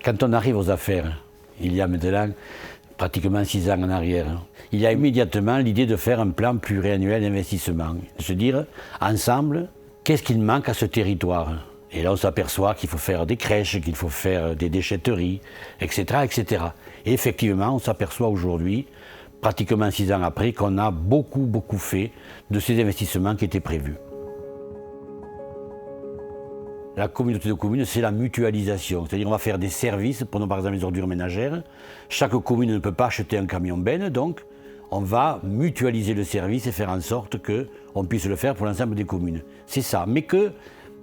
Quand on arrive aux affaires, il y a maintenant pratiquement 6 ans en arrière, il y a immédiatement l'idée de faire un plan pluriannuel d'investissement. De se dire, ensemble, qu'est-ce qu'il manque à ce territoire? Et là, on s'aperçoit qu'il faut faire des crèches, qu'il faut faire des déchetteries, etc., etc. Et effectivement, on s'aperçoit aujourd'hui, pratiquement 6 ans après, qu'on a beaucoup fait de ces investissements qui étaient prévus. La communauté de communes, c'est la mutualisation. C'est-à-dire qu'on va faire des services, prenons par exemple les ordures ménagères. Chaque commune ne peut pas acheter un camion benne, donc on va mutualiser le service et faire en sorte qu'on puisse le faire pour l'ensemble des communes. C'est ça, mais que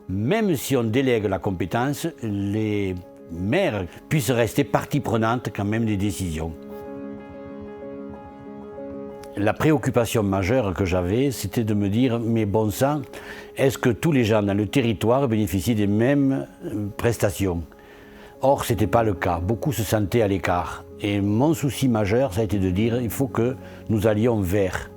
même si on délègue la compétence, les maires puissent rester partie prenante quand même des décisions. La préoccupation majeure que j'avais, c'était de me dire, mais bon sang, est-ce que tous les gens dans le territoire bénéficient des mêmes prestations? Or, ce n'était pas le cas. Beaucoup se sentaient à l'écart. Et mon souci majeur, ça a été de dire, il faut que nous allions vers.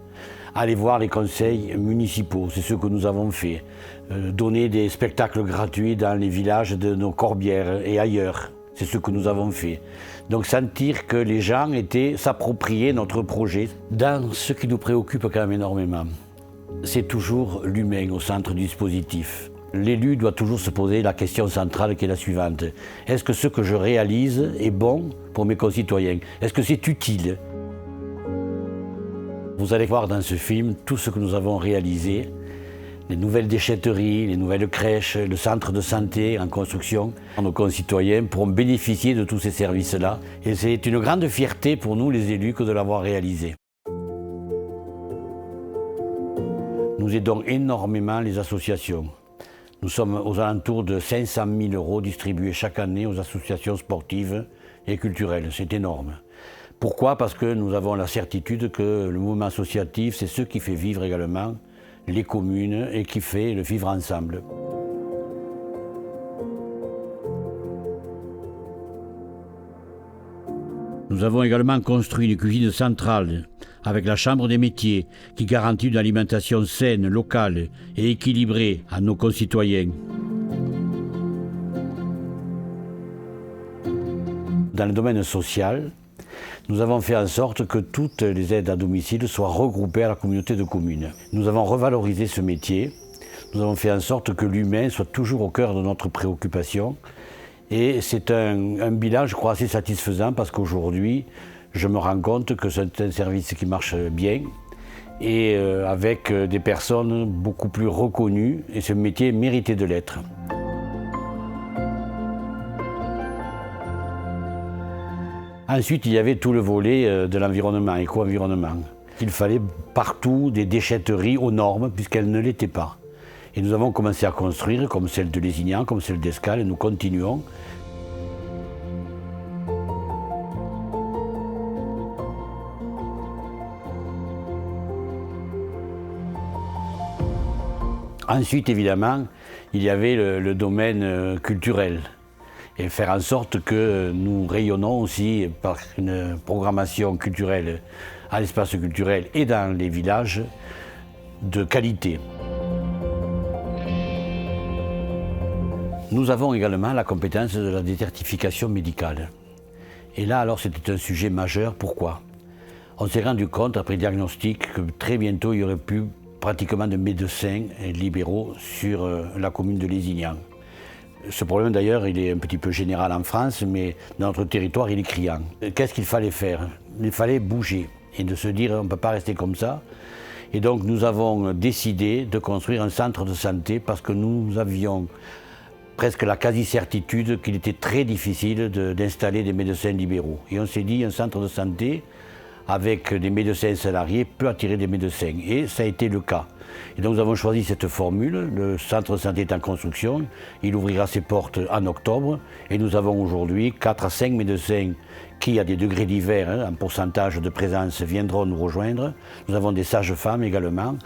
Aller voir les conseils municipaux, c'est ce que nous avons fait. Donner des spectacles gratuits dans les villages de nos Corbières et ailleurs. C'est ce que nous avons fait. Donc sentir que les gens s'appropriaient notre projet. Dans ce qui nous préoccupe quand même énormément, c'est toujours l'humain au centre du dispositif. L'élu doit toujours se poser la question centrale qui est la suivante. Est-ce que ce que je réalise est bon pour mes concitoyens? Est-ce que c'est utile? Vous allez voir dans ce film tout ce que nous avons réalisé. Les nouvelles déchetteries, les nouvelles crèches, le centre de santé en construction. Nos concitoyens pourront bénéficier de tous ces services-là. Et c'est une grande fierté pour nous, les élus, que de l'avoir réalisé. Nous aidons énormément les associations. Nous sommes aux alentours de 500 000 € distribués chaque année aux associations sportives et culturelles. C'est énorme. Pourquoi? Parce que nous avons la certitude que le mouvement associatif, c'est ce qui fait vivre également les communes et qui fait le vivre ensemble. Nous avons également construit une cuisine centrale avec la Chambre des métiers qui garantit une alimentation saine, locale et équilibrée à nos concitoyens. Dans le domaine social, nous avons fait en sorte que toutes les aides à domicile soient regroupées à la communauté de communes. Nous avons revalorisé ce métier. Nous avons fait en sorte que l'humain soit toujours au cœur de notre préoccupation. Et c'est un bilan, je crois, assez satisfaisant parce qu'aujourd'hui, je me rends compte que c'est un service qui marche bien et avec des personnes beaucoup plus reconnues. Et ce métier méritait de l'être. Ensuite, il y avait tout le volet de l'environnement, éco-environnement. Il fallait partout des déchetteries aux normes, puisqu'elles ne l'étaient pas. Et nous avons commencé à construire, comme celle de Lézignan, comme celle d'Escales, et nous continuons. Ensuite, évidemment, il y avait le domaine culturel. Et faire en sorte que nous rayonnons aussi par une programmation culturelle à l'espace culturel et dans les villages de qualité. Nous avons également la compétence de la désertification médicale. Et là, alors, c'était un sujet majeur. Pourquoi? On s'est rendu compte, après diagnostic, que très bientôt, il y aurait plus pratiquement de médecins libéraux sur la commune de Lézignan. Ce problème d'ailleurs, il est un petit peu général en France, mais dans notre territoire, il est criant. Qu'est-ce qu'il fallait faire? Il fallait bouger et de se dire on ne peut pas rester comme ça. Et donc nous avons décidé de construire un centre de santé parce que nous avions presque la quasi-certitude qu'il était très difficile d'installer des médecins libéraux. Et on s'est dit un centre de santé avec des médecins salariés peut attirer des médecins. Et ça a été le cas. Et donc nous avons choisi cette formule. Le centre de santé est en construction. Il ouvrira ses portes en octobre. Et nous avons aujourd'hui 4 à 5 médecins qui, à des degrés divers, en pourcentage de présence, viendront nous rejoindre. Nous avons des sages-femmes également.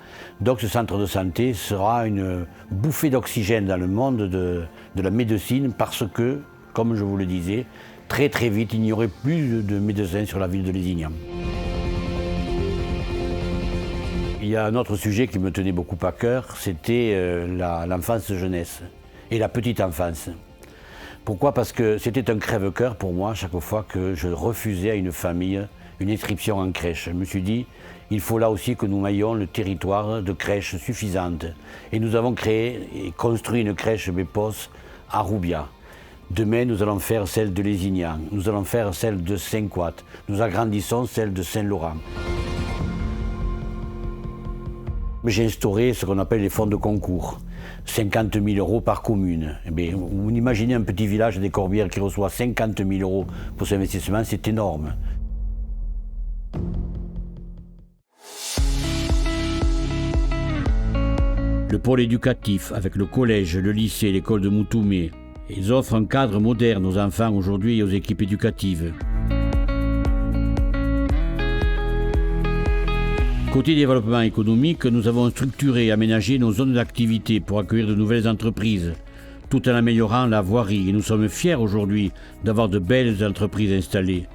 Donc ce centre de santé sera une bouffée d'oxygène dans le monde de la médecine parce que, comme je vous le disais, très très vite, il n'y aurait plus de médecins sur la ville de Lézignan. Il y a un autre sujet qui me tenait beaucoup à cœur, c'était l'enfance-jeunesse et la petite enfance. Pourquoi? Parce que c'était un crève-cœur pour moi chaque fois que je refusais à une famille une inscription en crèche. Je me suis dit, il faut là aussi que nous maillions le territoire de crèches suffisantes. Et nous avons créé et construit une crèche Bepos à Roubiat. Demain, nous allons faire celle de Lézignan, nous allons faire celle de Saint-Coat, nous agrandissons celle de Saint-Laurent. J'ai instauré ce qu'on appelle les fonds de concours. 50 000 € par commune. Eh bien, vous imaginez un petit village des Corbières qui reçoit 50 000 € pour cet investissement, c'est énorme. Le pôle éducatif, avec le collège, le lycée, l'école de Moutoumé, ils offrent un cadre moderne aux enfants aujourd'hui et aux équipes éducatives. Côté développement économique, nous avons structuré et aménagé nos zones d'activité pour accueillir de nouvelles entreprises, tout en améliorant la voirie. Et nous sommes fiers aujourd'hui d'avoir de belles entreprises installées.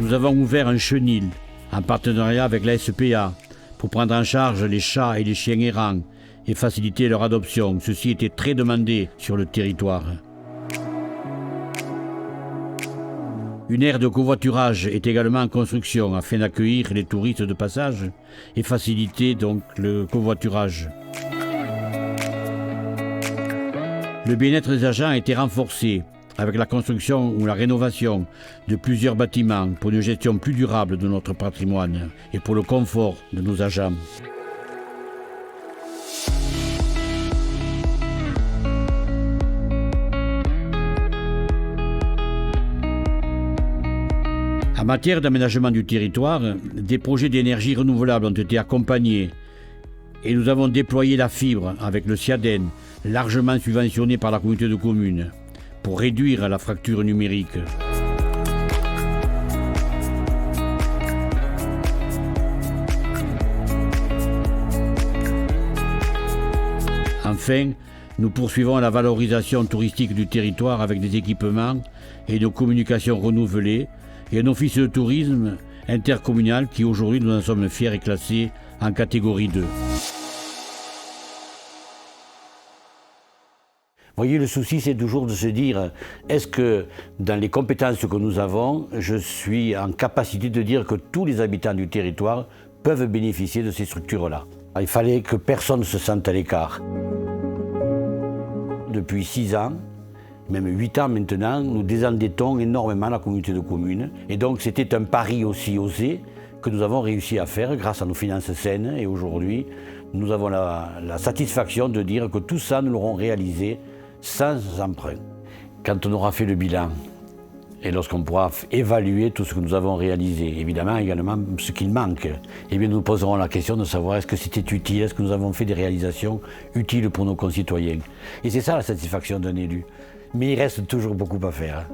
Nous avons ouvert un chenil en partenariat avec la SPA pour prendre en charge les chats et les chiens errants et faciliter leur adoption. Ceci était très demandé sur le territoire. Une aire de covoiturage est également en construction afin d'accueillir les touristes de passage et faciliter donc le covoiturage. Le bien-être des agents a été renforcé avec la construction ou la rénovation de plusieurs bâtiments pour une gestion plus durable de notre patrimoine et pour le confort de nos agents. En matière d'aménagement du territoire, des projets d'énergie renouvelable ont été accompagnés et nous avons déployé la fibre avec le SIADEN, largement subventionné par la communauté de communes, pour réduire la fracture numérique. Enfin, nous poursuivons la valorisation touristique du territoire avec des équipements et une communication renouvelée, et un office de tourisme intercommunal qui aujourd'hui nous en sommes fiers est classé en catégorie 2. Vous voyez, le souci c'est toujours de se dire, est-ce que dans les compétences que nous avons, je suis en capacité de dire que tous les habitants du territoire peuvent bénéficier de ces structures-là. Il fallait que personne ne se sente à l'écart. Depuis 6 ans, même 8 ans maintenant, nous désendettons énormément la communauté de communes. Et donc c'était un pari aussi osé que nous avons réussi à faire grâce à nos finances saines. Et aujourd'hui, nous avons la satisfaction de dire que tout ça, nous l'aurons réalisé sans emprunt. Quand on aura fait le bilan et lorsqu'on pourra évaluer tout ce que nous avons réalisé, évidemment également ce qu'il manque, eh bien nous nous poserons la question de savoir est-ce que c'était utile, est-ce que nous avons fait des réalisations utiles pour nos concitoyens. Et c'est ça la satisfaction d'un élu. Mais il reste toujours beaucoup à faire.